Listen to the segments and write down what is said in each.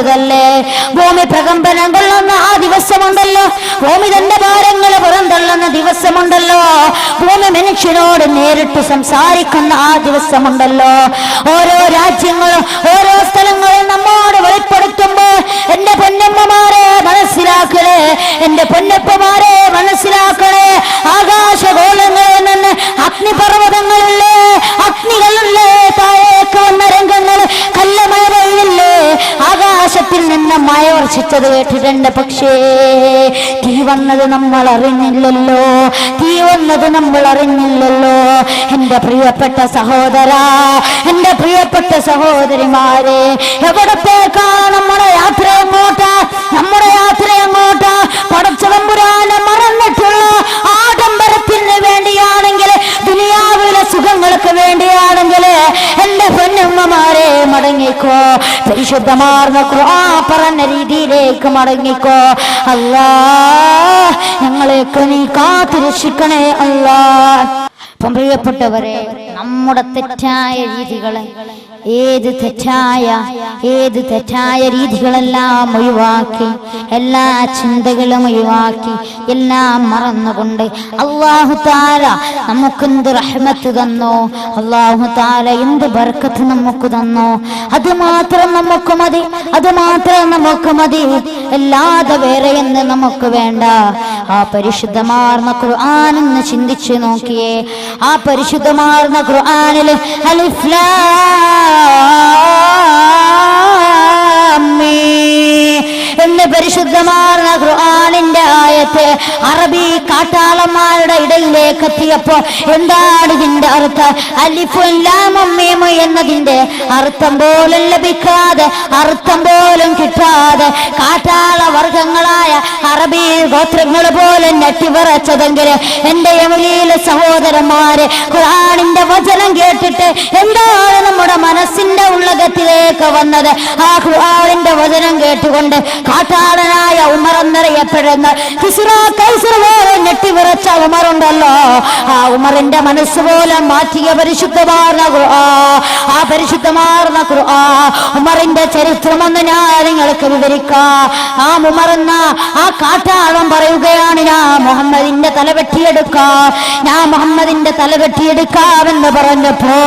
ല്ലേ ഭൂമി പ്രകമ്പനം കൊള്ളുന്ന ആ ദിവസമുണ്ടല്ലോ, ഭൂമി തന്റെ ഭാരങ്ങൾ പുറന്തള്ളുന്ന ദിവസമുണ്ടല്ലോ, ഭൂമി മനുഷ്യനോട് നേരിട്ട് സംസാരിക്കുന്ന ആ ദിവസമുണ്ടല്ലോ, ഓരോ രാജ്യങ്ങളും ഓരോ സ്ഥലങ്ങളും നമ്മോട് വെളിപ്പെടുത്തുമ്പോ എന്റെ പൊന്നമ്മമാരെ മനസ്സിലാക്കണേ, എന്റെ പൊന്നപ്പമാരെ മനസ്സിലാക്കണേ. ആകാശഗോളങ്ങളിൽ നിന്ന് അഗ്നിപർവ്വതങ്ങളില്ലേ, അഗ്നികളില്ലേ, താഴേക്ക് വന്ന രംഗങ്ങൾ, കല്ലമഴ പെയ്യില്ലേ, ആകാശത്തിൽ നിന്ന് മഴ വർഷിച്ചത് കേട്ടിട്ടുണ്ട്. പക്ഷേ തീ വന്നത് നമ്മൾ അറിഞ്ഞില്ലല്ലോ, തീ വന്നത് നമ്മൾ അറിഞ്ഞില്ലല്ലോ. എന്റെ പ്രിയപ്പെട്ട സഹോദരാ, എന്റെ പ്രിയപ്പെട്ട സഹോദരിമാരെ, എവിടത്തേക്കാണ് നമ്മുടെ യാത്ര? എങ്ങോട്ടാ നമ്മുടെ യാത്ര? എങ്ങോട്ടാ? പടച്ചതമ്പുരാനെ മറന്നിട്ടുള്ള ആഡംബരത്തിന് വേണ്ടിയാണെങ്കിൽ, ദുനിയാവിലെ സുഖങ്ങൾക്ക് വേണ്ടിയാണെങ്കിൽ എന്റെ പൊന്നമ്മമാരെ മടങ്ങിക്കോ, പരിശുദ്ധമാർന്ന ഖുർആൻ പറഞ്ഞ രീതിയിലേക്ക് മടങ്ങിക്കോ. അല്ലാ, ഞങ്ങളെയൊക്കെ നീ കാത്തുരക്ഷിക്കണേ അല്ലാ. അപ്പം പ്രിയപ്പെട്ടവരെ, നമ്മുടെ തെറ്റായ രീതികളെ, ഏത് തെറ്റായ രീതികളെല്ലാം ഒഴിവാക്കി, എല്ലാ ചിന്തകളും ഒഴിവാക്കി, എല്ലാം മറന്നുകൊണ്ട് അല്ലാഹു തആല നമുക്കെന്ത് റഹ്മത്ത് തന്നോ, അല്ലാഹു തആല എന്ത് ബർക്കത്ത് നമുക്ക് തന്നോ, അത് മാത്രം നമുക്ക് മതി, അത് മാത്രം നമുക്ക് മതി, അല്ലാതെ വേറെയെന്ന് നമുക്ക് വേണ്ട. ആ പരിശുദ്ധമാർന്ന ഖുർആൻ ഒന്ന് ചിന്തിച്ചു നോക്കിയേ. ആ പരിശുദ്ധമാർന്ന ഖുർആനിൽ അലിഫ് ലാം മീം എന്ന് പരിശുദ്ധമാർന്ന ഖുർആനിന്റെ ആയത്ത് അറബി കാട്ടാളന്മാരുടെ ഇടയിലേക്ക് എത്തിയപ്പോ എന്താണ് ഇതിന്റെ അർത്ഥം? അലിഫും ലാമും മീമും എന്നതിന്റെ അർത്ഥം പോലും ലഭിക്കാതെ, അർത്ഥം പോലും കിട്ടാതെ കാട്ടാള വർഗങ്ങളായ അറബി ഗോത്രങ്ങൾ പോലും ഞെട്ടിവിറച്ചതെങ്കിൽ എന്റെ യമലീല സഹോദരന്മാരെ, ഖുർആനിന്റെ വചനം കേട്ടിട്ട് എന്താണ് നമ്മുടെ മനസ്സിന്റെ ഉള്ളകത്തിലേക്ക് വന്നത്? ആ ഖുർആനിന്റെ വചനം കേട്ടുകൊണ്ട് കാട്ടാളനായ ഉമർ എന്നറിയപ്പെടുന്ന കിസ്റ കൈസർ പോലെ ഞെട്ടിവിറച്ച ഉമറുണ്ടല്ലോ, ആ ഉമറിന്റെ മനസ്സ് പോലെ മാറ്റിയ പരിശുദ്ധമാർന്ന ഖുർആൻ, ആ പരിശുദ്ധമാർന്ന ഖുർആൻ ഉമറിന്റെ ചരിത്രമൊന്ന് ഞാൻ നിങ്ങൾക്ക് വിവരിക്കാം. ആ ഉമർ എന്ന ആ കാട്ടാളം പറയുകയാണ്, ഞാൻ മുഹമ്മദിന്റെ തല വെട്ടിയെടുക്കാം, ഞാൻ മുഹമ്മദിന്റെ തല വെട്ടിയെടുക്കാമെന്ന് പറഞ്ഞപ്പോ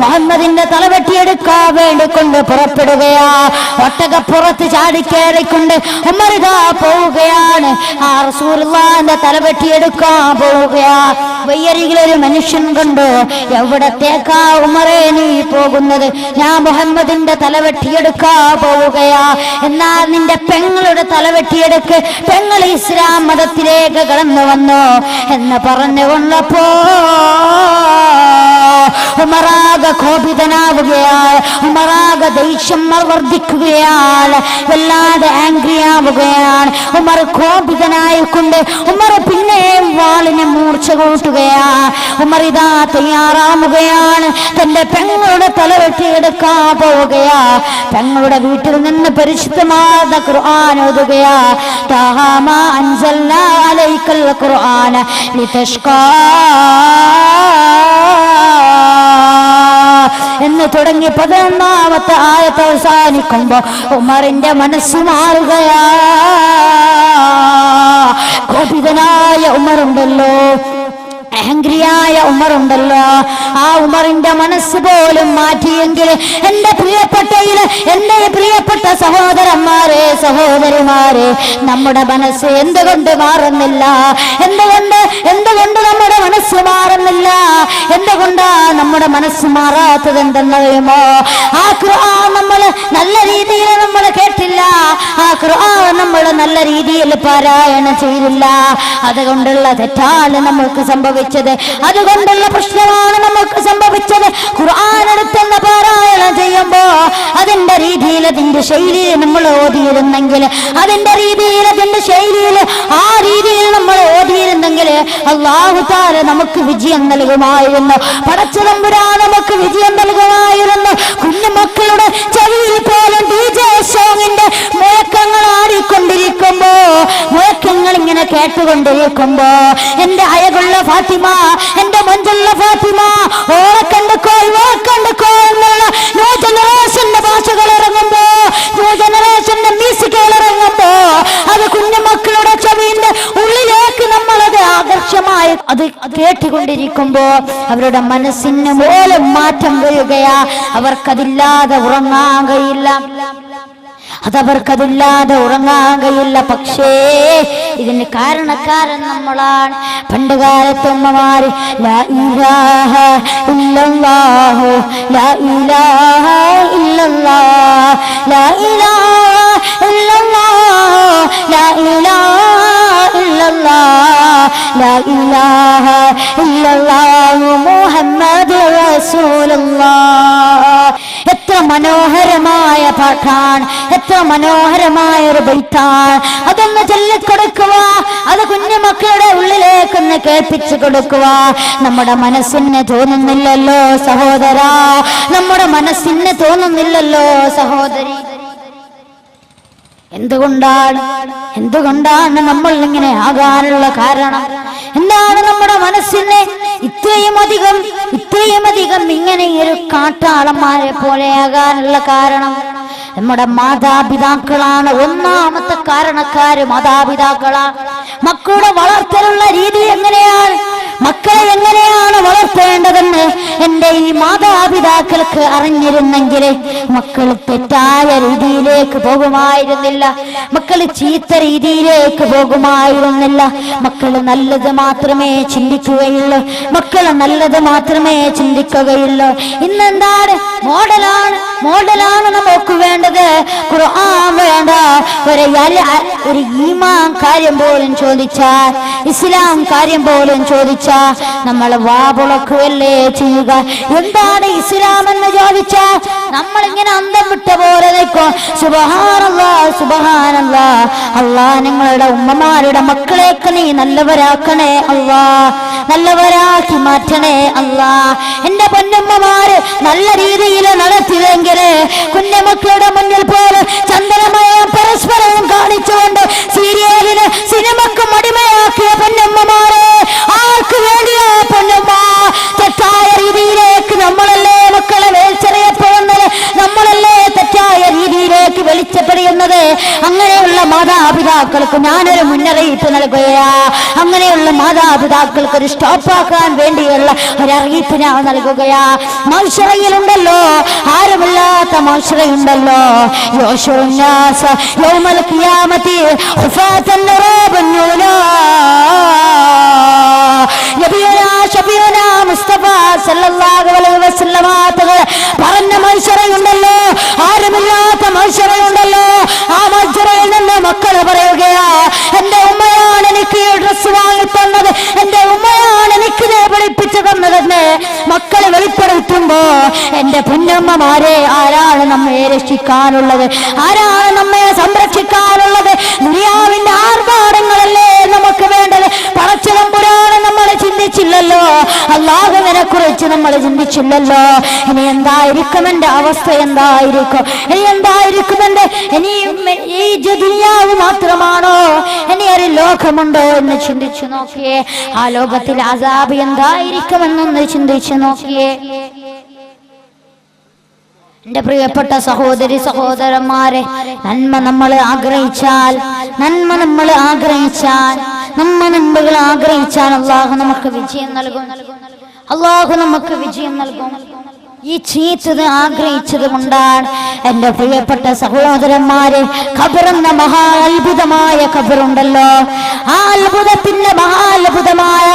മുഹമ്മദിന്റെ തല വെട്ടിയെടുക്കാൻ വേണ്ടിക്കൊണ്ട് പുറപ്പെടുകയാ. ഒട്ടകപ്പുറത്ത് ചാടിക്കേറിക്കൊണ്ട് ഉമറിതാ പോവുകയാണ്, ആ റസൂലുള്ളാഹിന്റെ തല വെട്ടിയെടുക്കാൻ പോവുകയാ. വയ്യരികിലൊരു മനുഷ്യൻ കണ്ടു, എവിടത്തേക്കാ ഉമറേ നീ പോകുന്നത്? ഞാൻ മുഹമ്മദിന്റെ തല വെട്ടിയെടുക്കാൻ പോവുകയാ. എന്നാൽ നിന്റെ പെങ്ങളുടെ തല വെട്ടിയെടുക്ക്, പെങ്ങൾ ഇസ്ലാം മതത്തിലേക്ക് കടന്നു വന്നു എന്ന് പറഞ്ഞുകൊണ്ടപ്പോ ഉമറാകെ കോപിതനാവുകയാണ്, ഉമറാകെ ദേഷ്യം വർദ്ധിക്കുകയാണ്, വല്ലാതെ ആംഗ്രി ആവുകയാണ്. ഉമർ കോപിതനായിക്കൊണ്ട് ഉമർ പിന്നെയും വാളിനെ മൂർച്ച കൂട്ടുകയാണ്. ഉമർ ഇതാ തയ്യാറാവുകയാണ്, തന്റെ പെങ്ങളുടെ തല വെട്ടിയെടുക്കാൻ പോവുകയാ. പെങ്ങളുടെ വീട്ടിൽ നിന്ന് പരിശുദ്ധമായ ഖുർആൻ ഓതുകയാ. തഹാ മാ അൻസൽനാ അലൈക്കൽ ഖുർആന ലിതഷ്കാ എന്ന് തുടങ്ങി 11ാമത്തെ ആയത്ത് അവസാനിക്കുമ്പോ ഉമറിന്റെ മനസ്സ് മാറുകയാ. കോപിതനായ ഉമറുണ്ടല്ലോ, ആംഗ്രിയായ ഉമറുണ്ടല്ലോ, ആ ഉമറിന്റെ മനസ്സ് പോലും മാറ്റിയെങ്കിൽ എന്റെ പ്രിയപ്പെട്ട സഹോദരന്മാരെ, സഹോദരിമാരെ, നമ്മുടെ മനസ്സ് എന്തുകൊണ്ട് മാറുന്നില്ല? എന്തുകൊണ്ട് നമ്മുടെ മനസ്സ് മാറുന്നില്ല? എന്തുകൊണ്ടാ നമ്മുടെ മനസ്സ് മാറാത്തത്? എന്തെന്നറിയുമോ? ആ ഖുർആൻ നമ്മൾ നല്ല രീതിയിൽ നമ്മൾ കേട്ടില്ല, ആ ഖുർആൻ നമ്മൾ നല്ല രീതിയിൽ പാരായണം ചെയ്തില്ല. അതുകൊണ്ടുള്ള തെറ്റാണ് നമുക്ക് സംഭവിച്ചത്, അതുകൊണ്ടുള്ള പ്രശ്നമാണ് നമുക്ക് സംഭവിച്ചത്. ഖുർആൻ എടുത്തെന്ന് പാരായണം ചെയ്യുമ്പോ അതിന്റെ രീതിയിൽ, അതിന്റെ ശൈലിയിൽ നമ്മൾ ഓതിയിരുന്നെങ്കിൽ, അതിന്റെ രീതിയിൽ, അതിന്റെ ശൈലിയിൽ, ആ രീതിയിൽ നമ്മൾ ഓതിയിരുന്നെങ്കിൽ അല്ലാഹു തആല നമുക്ക് വിജയം നൽകുമായിരുന്നു. പടച്ചതമ്പുരാൻ നമുക്ക് വിജയം നൽകുമായിരുന്നു. കുഞ്ഞുമക്കളുടെ ചെവിയിൽ പോലും DJ സോങ്ങിന്റെ മുഴക്കങ്ങൾ ആടിക്കൊണ്ടിരിക്കുമ്പോ, മുഴക്കങ്ങൾ ഇങ്ങനെ കേട്ടുകൊണ്ടിരിക്കുമ്പോ എന്റെ അയകുള്ള ഫാത്തിമ, എന്റെ മഞ്ചുള്ള ഫാത്തിമ, ഓളെ കണ്ടുക്കോ എന്നുള്ള ന്യൂ ജനറേഷന്റെ ഭാഷകൾ ഇറങ്ങുമ്പോ, ന്യൂ ജനറേഷൻ മക്കളുടെ ചെവിന്റെ ഉള്ളിലേക്ക് നമ്മളത് ആദർശമായി അത് കേട്ടുകൊണ്ടിരിക്കുമ്പോ അവരുടെ മനസ്സിന് പോലും മാറ്റം വരികയാ. അവർക്കതില്ലാതെ ഉറങ്ങാൻ കഴിയില്ല, അതവർക്കതില്ലാതെ ഉറങ്ങാൻ കഴിയില്ല. പക്ഷേ ഇതിന് കാരണക്കാരൻ നമ്മളാണ്. പണ്ട് കാലത്ത് ഉമ്മമാര് ലാ ഇലാഹ ഇല്ലല്ലാഹു ലാ ഇലാഹ ഇല്ലല്ലാഹ് ലാ ഇലാഹ ഇല്ലല്ലാഹ് ലാ ഇലാഹ ഇല്ലല്ലാഹ് ലാ ഇലാഹ ഇല്ലല്ലാഹു മുഹമ്മദുർ റസൂലുള്ളാഹ്. എത്ര മനോഹരമായ പാട്ടാണ്, എത്ര മനോഹരമായ ഒരു ബൈത്താണ്. അതൊന്ന് ചൊല്ലിക്കൊടുക്കുക, അത് കുഞ്ഞുമക്കളുടെ ഉള്ളിലേക്കൊന്ന് കേൾപ്പിച്ചു കൊടുക്കുക. നമ്മുടെ മനസ്സിന് തോന്നുന്നില്ലല്ലോ സഹോദരാ, നമ്മുടെ മനസ്സിന് തോന്നുന്നില്ലല്ലോ സഹോദരി. എന്തുകൊണ്ടാണ് നമ്മൾ ഇങ്ങനെ ആകാനുള്ള കാരണം? എന്താണ് നമ്മുടെ മനസ്സിനെ ഇത്രയും അധികം ഇങ്ങനെ ഒരു കാട്ടാളന്മാരെ പോലെ ആകാനുള്ള കാരണം? നമ്മുടെ മാതാപിതാക്കളാണ് ഒന്നാമത്തെ കാരണക്കാര്. മാതാപിതാക്കളാണ്. മക്കളുടെ വളർത്തലുള്ള രീതി എങ്ങനെയാണ്, മക്കളെ എങ്ങനെയാണ് വളർത്തേണ്ടതെന്ന് എൻ്റെ ഈ മാതാപിതാക്കൾക്ക് അറിഞ്ഞിരുന്നെങ്കിൽ മക്കൾ തെറ്റായ രീതിയിലേക്ക് പോകുമായിരുന്നില്ല, മക്കൾ ചീത്ത രീതിയിലേക്ക് പോകുമായിരുന്നില്ല. മക്കൾ നല്ലത് മാത്രമേ ചിന്തിക്കുകയുള്ളൂ, മക്കൾ നല്ലത് മാത്രമേ ചിന്തിക്കുകയുള്ളൂ. ഇന്നെന്താണ് മോഡലാണ് നമുക്ക് വേണ്ടത്. ഖുർആൻ വേണ്ട, ഒരു ഈമാൻ കാര്യം പോലും ചോദിച്ചാൽ, ഇസ്ലാം കാര്യം പോലും ചോദിച്ചാൽ നമ്മൾ വാപുളക്കുകയല്ലേ ചെയ്യുക. എന്താണ് ഇസ്ലാം എന്ന് ചോദിച്ചാൽ നമ്മളിങ്ങനെ അന്തം വിട്ട പോലെ നിൽക്കും. സുബ്ഹാനല്ലാഹ് സുബ്ഹാനല്ലാഹ്. അല്ലാഹ് നിങ്ങളുടെ ഉമ്മമാരുടെ മക്കളെയൊക്കെ നീ നല്ലവരാക്കണേ അല്ലാ, നല്ലവരാക്കി മാറ്റണേ അല്ലാ. എന്റെ പൊന്നുമ്മമാര് നല്ല രീതിയിൽ നടത്തിയെങ്കിൽ കുഞ്ഞുമക്കളുടെ മുന്നിൽ പോലും ചന്ദനമയം പരസ്പരവും കാണിച്ചുകൊണ്ട് സീരിയലിന് സിനിമക്ക് മടിമയാക്കിയ പൊന്നുമ്മമാരെ ആർക്ക് വേണ്ടിയാ പൊന്നുമ്മ? തെറ്റായ രീതിയിലേക്ക് നമ്മളല്ലേ മക്കളെ വലിച്ചെറിയപ്പെടുന്നത്, നമ്മളല്ലേ തെറ്റായ രീതിയിലേക്ക് വലിച്ചെറിയുന്നത്. അങ്ങനെയുള്ള മാതാപിതാക്കൾക്ക് ഞാനൊരു മുന്നറിയിപ്പ് നൽകുകയാ. അങ്ങനെയുള്ള മാതാപിതാക്കൾക്ക് ഒരു സ്റ്റോപ്പാക്കാൻ വേണ്ടിയുള്ള ഒരറിയിപ്പ് ഞാൻ നൽകുകയാ. മൗശറയിലുണ്ടല്ലോ, ആരുമില്ലാത്ത മൗശറയുണ്ടല്ലോ. യോശുന്നാസ യൗമൽ ഖിയാമത്തി ഖുഫാതൻ റബൻ യുലാ. മുസ്തഫ സല്ലല്ലാഹു അലൈഹി വസല്ലമ തങ്ങൾ പറഞ്ഞ മത്സരമുണ്ടല്ലോ, ആരുമില്ലാത്ത മത്സരമുണ്ടല്ലോ. ആ മത്സരയിൽ നിന്ന് മക്കൾ പറയുകയാ, എന്റെ ഉമ്മയാണ് എനിക്ക് ഡ്രസ് വാങ്ങി തന്നത്, എന്റെ ഉമ്മയാണ് എനിക്ക് പഠിപ്പിച്ചു തന്നതെന്ന് മക്കൾ വെളിപ്പെടുത്തുമ്പോ എന്റെ പൊന്നമ്മമാരെ ആരാണ് നമ്മെ രക്ഷിക്കാനുള്ളത്, ആരാണ് നമ്മെ സംരക്ഷിക്കാനുള്ളത്? ദുനിയാവിന്റെ ആർഭാടങ്ങളല്ലേ നമുക്ക് വേണ്ടത്. പടച്ചതമ്പുരാനെ നമ്മൾ ചിന്തിച്ചില്ലല്ലോ, അല്ലാഹുവിനെ കുറിച്ച് നമ്മൾ ചിന്തിച്ചില്ലല്ലോ. ഇനി എന്തായിരിക്കും എന്റെ അവസ്ഥ, എന്തായിരിക്കും ഇനി എന്തായിരിക്കും എന്റെ ഈ ദുനിയാവ് മാത്രമാണോ, ഇനി ഒരു ലോകമുണ്ടോ എന്ന് ചിന്തിച്ചു നോക്കിയേ. ആ ലോകത്തിൽ അസാബ് എന്തായിരിക്കുമെന്നൊന്ന് ചിന്തിച്ചു നോക്കിയേ. എന്റെ പ്രിയപ്പെട്ട സഹോദരി സഹോദരന്മാരെ, നന്മ നമ്മൾ ആഗ്രഹിച്ചാൽ അള്ളാഹു നമുക്ക് വിജയം നൽകും. അള്ളാഹു നമുക്ക് വിജയം നൽകും. ഈ ചീത്തത് ആഗ്രഹിച്ചത് കൊണ്ടാണ് എന്റെ പ്രിയപ്പെട്ട സഹോദരന്മാരെ, ഖബറെന്ന മഹാ അത്ഭുതമായ ഖബറുണ്ടല്ലോ, ആ അത്ഭുതത്തിന്റെ മഹാ അത്ഭുതമായ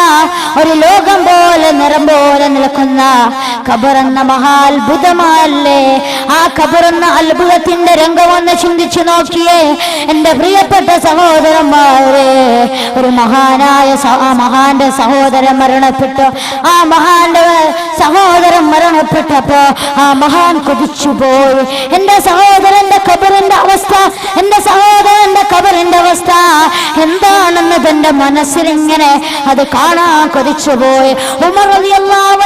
ഒരു ലോകം പോലെ നിറം പോലെ നിൽക്കുന്ന ഖബറെന്ന മഹാ അത്ഭുതമല്ലേ. ആ ഖബറെന്ന അത്ഭുതത്തിന്റെ രംഗമൊന്ന് ചിന്തിച്ചു നോക്കിയേ എന്റെ പ്രിയപ്പെട്ട സഹോദരന്മാരെ. ഒരു മഹാന്റെ സഹോദരൻ മരണപ്പെട്ടു. ആ മഹാന്റെ സഹോദരൻ മരണപ്പെട്ടു. ആ മഹാൻ കൊതിച്ചുപോയി. എന്റെ സഹോദരന്റെ ഖബറിന്റെ അവസ്ഥ, എന്റെ സഹോദരന്റെ ഖബറിന്റെ അവസ്ഥ എന്താണെന്ന് തന്റെ മനസ്സിലിങ്ങനെ അത് കാണാൻ കൊതിച്ചുപോയി. ഉമർ റളിയല്ലാഹു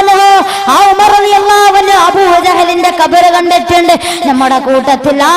അൻഹു അബൂജഹലിന്റെ ഖബർ കണ്ടിട്ടുണ്ട്. നമ്മുടെ കൂട്ടത്തിൽ